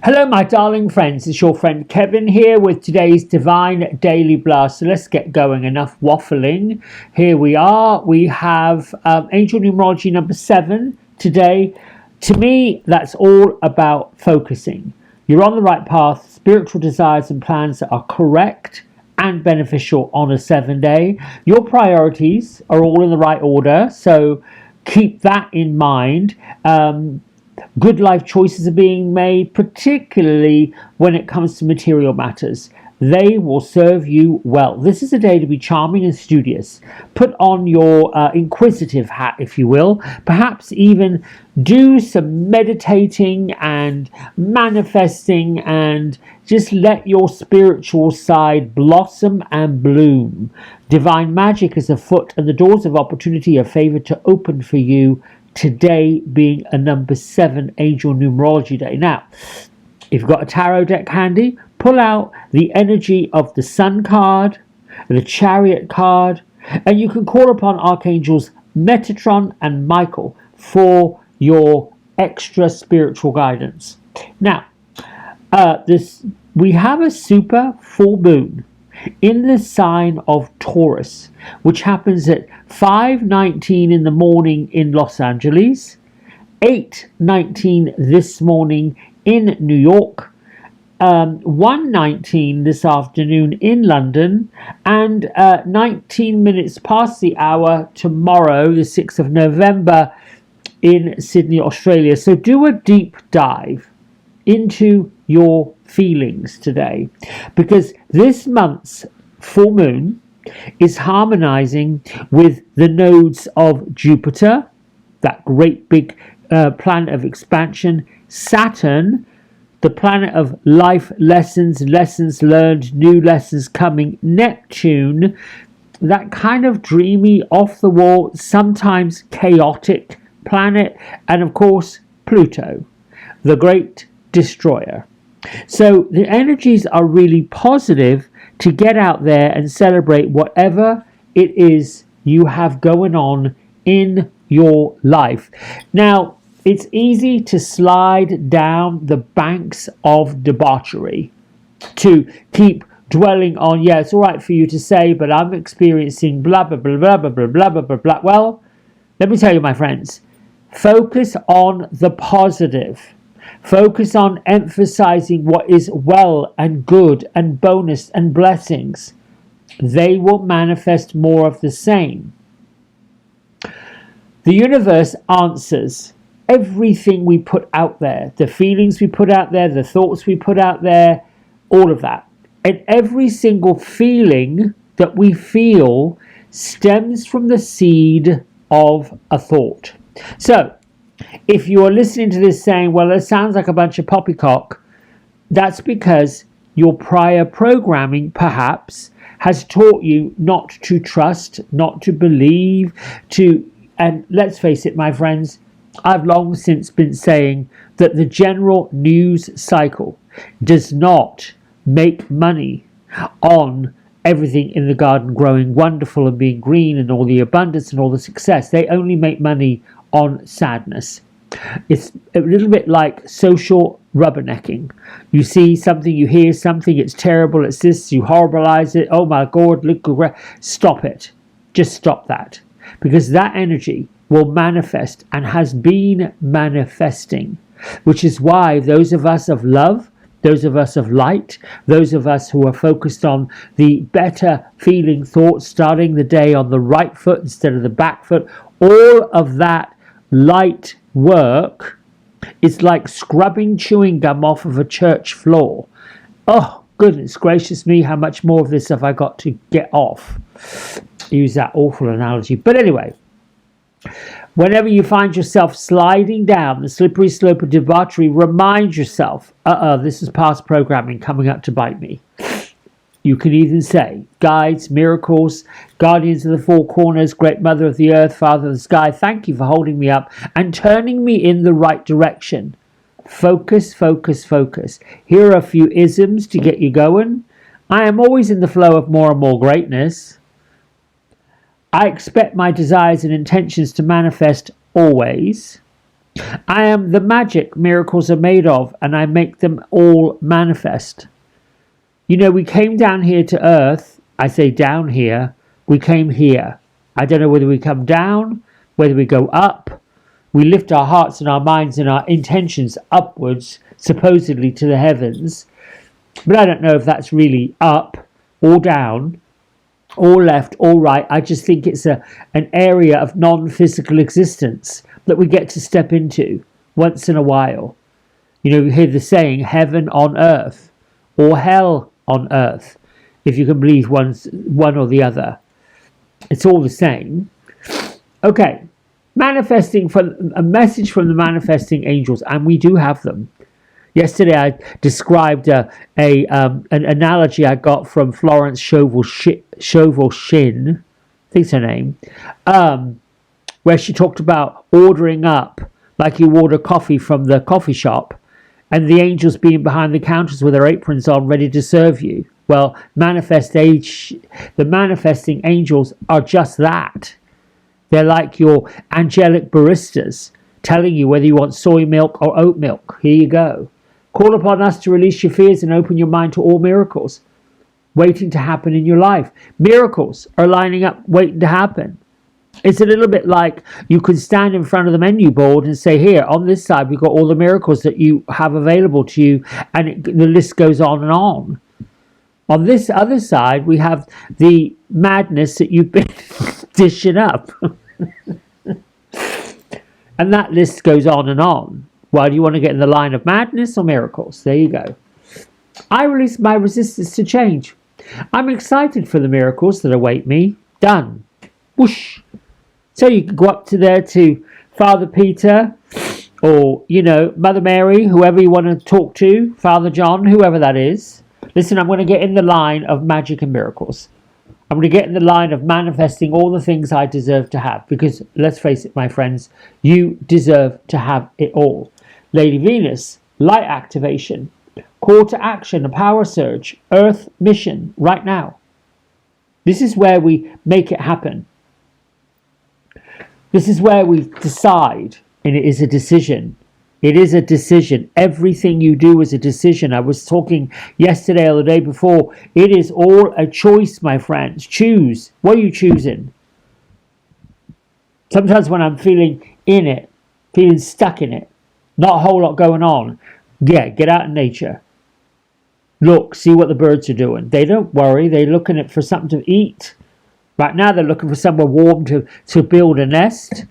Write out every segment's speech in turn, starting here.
Hello, my darling friends. It's your friend Kevin here with today's Divine Daily Blast. So let's get going. Enough waffling. Here we are. We have Angel Numerology number 7 today. To me, that's all about focusing. You're on the right path. Spiritual desires and plans that are correct and beneficial on a 7-day. Your priorities are all in the right order. So keep that in mind. Good life choices are being made, particularly when it comes to material matters. They will serve you well. This is a day to be charming and studious. Put on your inquisitive hat, if you will. Perhaps even do some meditating and manifesting and just let your spiritual side blossom and bloom. Divine magic is afoot and the doors of opportunity are favored to open for you. Today being a number 7 Angel Numerology Day. Now, if you've got a tarot deck handy, pull out the energy of the Sun card, the Chariot card, and you can call upon Archangels Metatron and Michael for your extra spiritual guidance. Now, we have a super full moon in the sign of Taurus, which happens at 5:19 in the morning in Los Angeles, 8:19 this morning in New York, 1:19 this afternoon in London, and 19 minutes past the hour tomorrow, the 6th of November, in Sydney, Australia. So do a deep dive into your feelings today, because this month's full moon is harmonizing with the nodes of Jupiter, that great big planet of expansion, Saturn, the planet of life lessons, lessons learned, new lessons coming, Neptune, that kind of dreamy, off the wall, sometimes chaotic planet, and of course Pluto, the great destroyer. So the energies are really positive to get out there and celebrate whatever it is you have going on in your life. Now, it's easy to slide down the banks of debauchery, to keep dwelling on, yeah, it's all right for you to say, but I'm experiencing blah, blah, blah, blah, blah, blah, blah, blah, blah, blah. Well, let me tell you, my friends, focus on the positive. Focus on emphasizing what is well and good and bonus and blessings. They will manifest more of the same. The universe answers everything we put out there, the feelings we put out there, the thoughts we put out there, all of that. And every single feeling that we feel stems from the seed of a thought. So, if you are listening to this saying, well, it sounds like a bunch of poppycock, that's because your prior programming perhaps has taught you not to trust, not to believe, and let's face it, my friends, I've long since been saying that the general news cycle does not make money on everything in the garden growing wonderful and being green and all the abundance and all the success. They only make money on sadness. It's a little bit like social rubbernecking. You see something, you hear something, it's terrible, it's this, you horribilize it, oh my God, look, stop it. Just stop that. Because that energy will manifest and has been manifesting, which is why those of us of love, those of us of light, those of us who are focused on the better feeling thoughts, starting the day on the right foot instead of the back foot, all of that light work is like scrubbing chewing gum off of a church floor. Oh, goodness gracious me, how much more of this have I got to get off? Use that awful analogy. But anyway, whenever you find yourself sliding down the slippery slope of debauchery, remind yourself, this is past programming coming up to bite me. You can even say, guides, miracles, guardians of the four corners, great mother of the earth, father of the sky, thank you for holding me up and turning me in the right direction. Focus, focus, focus. Here are a few isms to get you going. I am always in the flow of more and more greatness. I expect my desires and intentions to manifest always. I am the magic miracles are made of, and I make them all manifest. You know, we came down here to earth. I say down here. We came here. I don't know whether we come down, whether we go up. We lift our hearts and our minds and our intentions upwards, supposedly to the heavens. But I don't know if that's really up or down, or left or right. I just think it's an area of non-physical existence that we get to step into once in a while. You know, you hear the saying, heaven on earth, or hell on earth, if you can believe one or the other. It's all the same. Okay, manifesting, for a message from the manifesting angels, and we do have them. Yesterday I described an analogy I got from Florence Scovel Shinn, I think's her name, where she talked about ordering up like you order coffee from the coffee shop, and the angels being behind the counters with their aprons on ready to serve you. Well, the manifesting angels are just that. They're like your angelic baristas, telling you whether you want soy milk or oat milk. Here you go. Call upon us to release your fears and open your mind to all miracles waiting to happen in your life. Miracles are lining up, waiting to happen. It's a little bit like you could stand in front of the menu board and say, here, on this side, we've got all the miracles that you have available to you, and the list goes on and on. On this other side, we have the madness that you've been dishing up. And that list goes on and on. Well, do you want to get in the line of madness or miracles? There you go. I release my resistance to change. I'm excited for the miracles that await me. Done. Whoosh. So you can go up to Father Peter, or, you know, Mother Mary, whoever you want to talk to, Father John, whoever that is. Listen, I'm going to get in the line of magic and miracles. I'm going to get in the line of manifesting all the things I deserve to have. Because, let's face it, my friends, you deserve to have it all. Lady Venus, light activation, call to action, a power surge, Earth mission, right now. This is where we make it happen. This is where we decide, and it is a decision. It is a decision. Everything you do is a decision. I was talking yesterday or the day before. It is all a choice, my friends. Choose. What are you choosing? Sometimes when I'm feeling in it, feeling stuck in it, not a whole lot going on, get out in nature. Look, see what the birds are doing. They don't worry. They're looking for something to eat. Right now they're looking for somewhere warm to build a nest.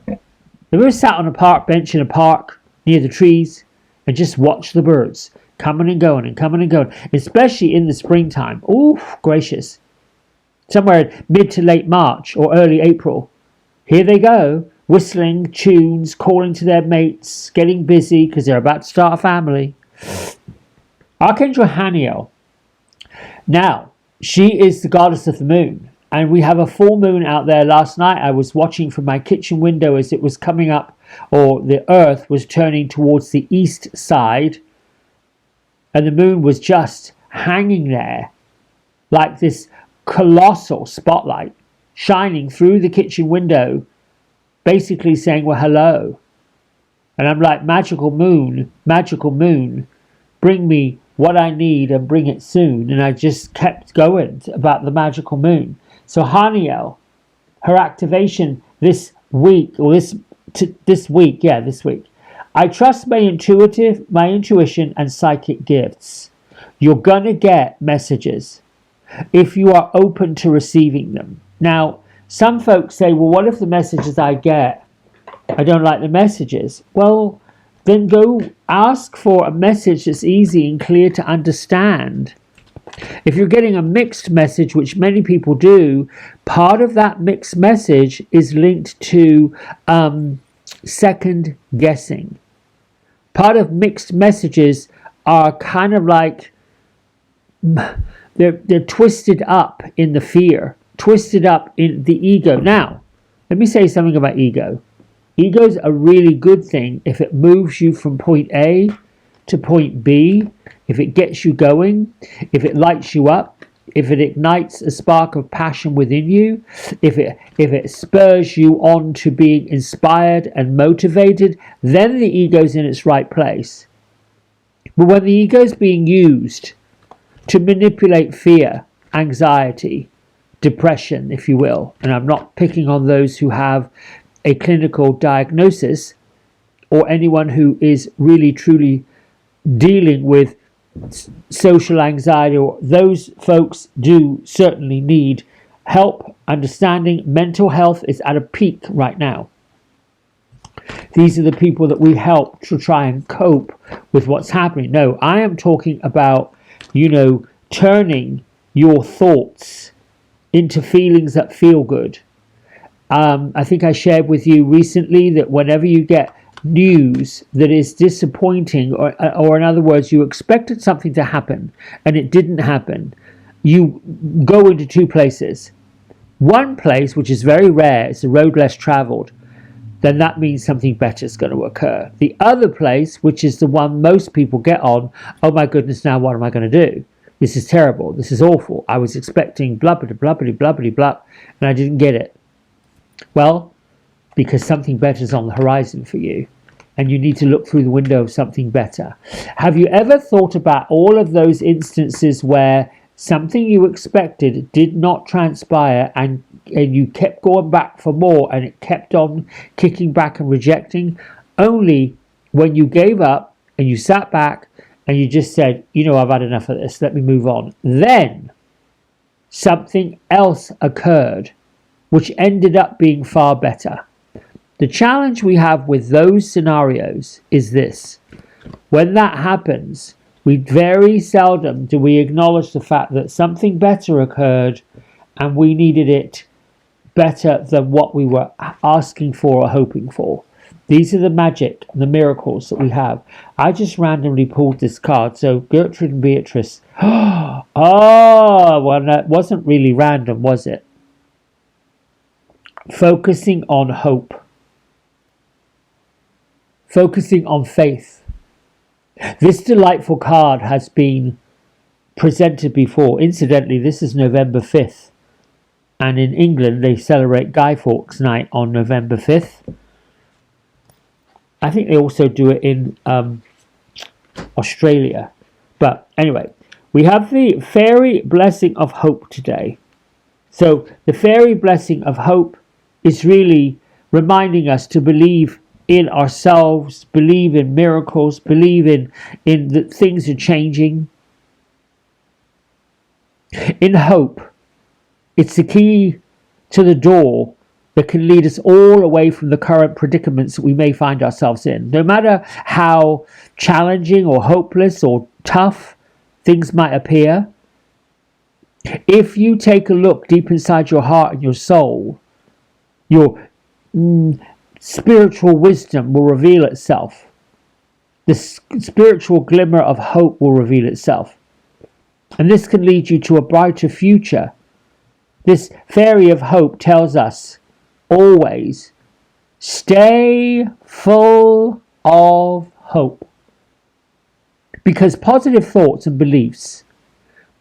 They were sat on a park bench in a park near the trees and just watch the birds coming and going and coming and going, especially in the springtime. Oh, gracious. Somewhere mid to late March or early April. Here they go, whistling tunes, calling to their mates, getting busy because they're about to start a family. Archangel Haniel. Now, she is the goddess of the moon. And we have a full moon out there. Last night I was watching from my kitchen window as it was coming up, or the earth was turning towards the east side. And the moon was just hanging there like this colossal spotlight shining through the kitchen window, basically saying, well, hello. And I'm like, magical moon, bring me what I need and bring it soon. And I just kept going about the magical moon. So Haniel, her activation this week. I trust my intuition and psychic gifts. You're gonna get messages if you are open to receiving them. Now, some folks say, well, what if the messages I get, I don't like the messages? Well, then go ask for a message that's easy and clear to understand. If you're getting a mixed message, which many people do, part of that mixed message is linked to second guessing. Part of mixed messages are kind of like, they're twisted up in the fear, twisted up in the ego. Now, let me say something about ego. Ego's a really good thing if it moves you from point A to point B, if it gets you going, if it lights you up, if it ignites a spark of passion within you, if it spurs you on to being inspired and motivated, then the ego's in its right place. But when the ego is being used to manipulate fear, anxiety, depression, if you will, and I'm not picking on those who have a clinical diagnosis or anyone who is really truly dealing with social anxiety, or those folks do certainly need help. Understanding mental health is at a peak right now. These are the people that we help to try and cope with what's happening. No, I am talking about, turning your thoughts into feelings that feel good. I think I shared with you recently that whenever you get news that is disappointing, or in other words, you expected something to happen and it didn't happen, you go into two places. One place, which is very rare, is the road less traveled, then that means something better is going to occur. The other place, which is the one most people get on, oh my goodness, now what am I going to do? This is terrible. This is awful. I was expecting blah, blah, blah, blah, blah, blah, blah, and I didn't get it. Well, because something better is on the horizon for you, and you need to look through the window of something better. Have you ever thought about all of those instances where something you expected did not transpire, and you kept going back for more, and it kept on kicking back and rejecting? Only when you gave up and you sat back and you just said, I've had enough of this, let me move on. Then something else occurred, which ended up being far better. The challenge we have with those scenarios is this. When that happens, we very seldom do we acknowledge the fact that something better occurred and we needed it better than what we were asking for or hoping for. These are the magic, the miracles that we have. I just randomly pulled this card. So Gertrude and Beatrice. Oh, well, that wasn't really random, was it? Focusing on hope. Focusing on faith. This delightful card has been presented before. Incidentally, this is November 5th. And in England, they celebrate Guy Fawkes Night on November 5th. I think they also do it in Australia. But anyway, we have the fairy blessing of hope today. So the fairy blessing of hope is really reminding us to believe in ourselves, believe in miracles, believe in that things are changing. In hope, it's the key to the door that can lead us all away from the current predicaments that we may find ourselves in. No matter how challenging or hopeless or tough things might appear, if you take a look deep inside your heart and your soul, your spiritual wisdom will reveal itself. The spiritual glimmer of hope will reveal itself. And this can lead you to a brighter future. This fairy of hope tells us always, stay full of hope. Because positive thoughts and beliefs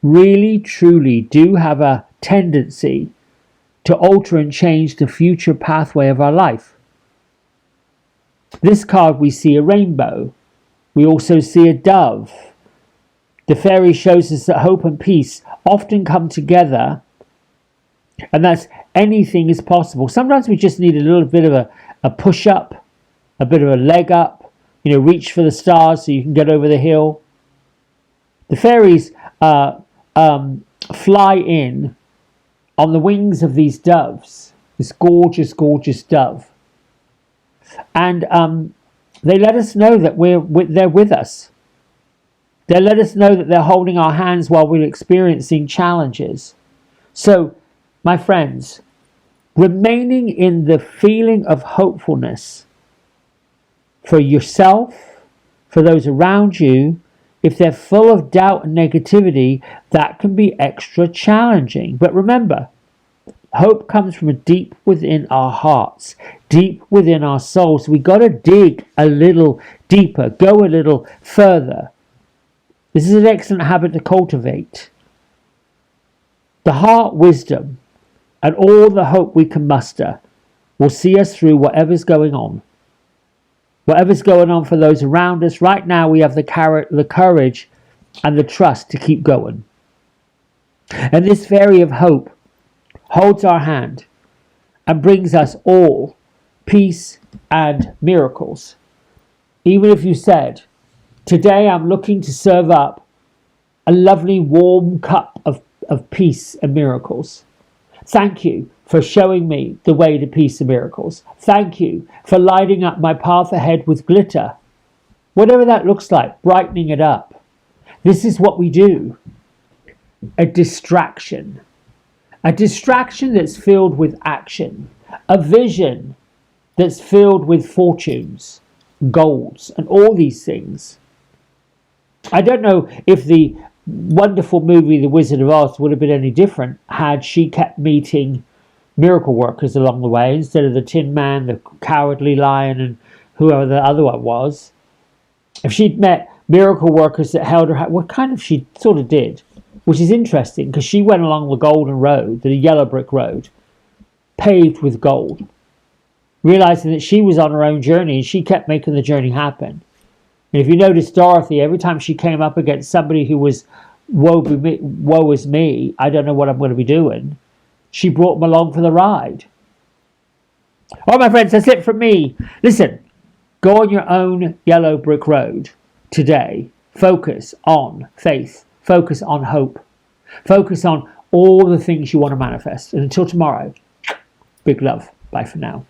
really, truly do have a tendency to alter and change the future pathway of our life. This card, we see a rainbow. We also see a dove. The fairy shows us that hope and peace often come together, and that's anything is possible. Sometimes we just need a little bit of a push up, a bit of a leg up, reach for the stars so you can get over the hill. The fairies fly in on the wings of these doves, this gorgeous, gorgeous dove. And they let us know that they're with us. They let us know that they're holding our hands while we're experiencing challenges. So, my friends, remaining in the feeling of hopefulness for yourself, for those around you, if they're full of doubt and negativity, that can be extra challenging. But remember, hope comes from deep within our hearts, deep within our souls. We got to dig a little deeper, go a little further. This is an excellent habit to cultivate. The heart wisdom and all the hope we can muster will see us through whatever's going on. Whatever's going on for those around us, right now we have the courage and the trust to keep going. And this fairy of hope holds our hand and brings us all peace and miracles. Even if you said, today I'm looking to serve up a lovely warm cup of peace and miracles. Thank you for showing me the way to peace and miracles. Thank you for lighting up my path ahead with glitter. Whatever that looks like, brightening it up. This is what we do. A distraction. A distraction that's filled with action. A vision that's filled with fortunes, golds, and all these things. I don't know if the wonderful movie The Wizard of Oz would have been any different had she kept meeting miracle workers along the way instead of the Tin Man, the Cowardly Lion, and whoever the other one was. If she'd met miracle workers that held her hand, what kind of she sort of did, which is interesting because she went along the golden road, the yellow brick road, paved with gold, realizing that she was on her own journey and she kept making the journey happen. And if you notice Dorothy, every time she came up against somebody who was woe is me, I don't know what I'm going to be doing, she brought them along for the ride. All right, my friends, that's it from me. Listen, go on your own yellow brick road today. Focus on faith. Focus on hope. Focus on all the things you want to manifest. And until tomorrow, big love. Bye for now.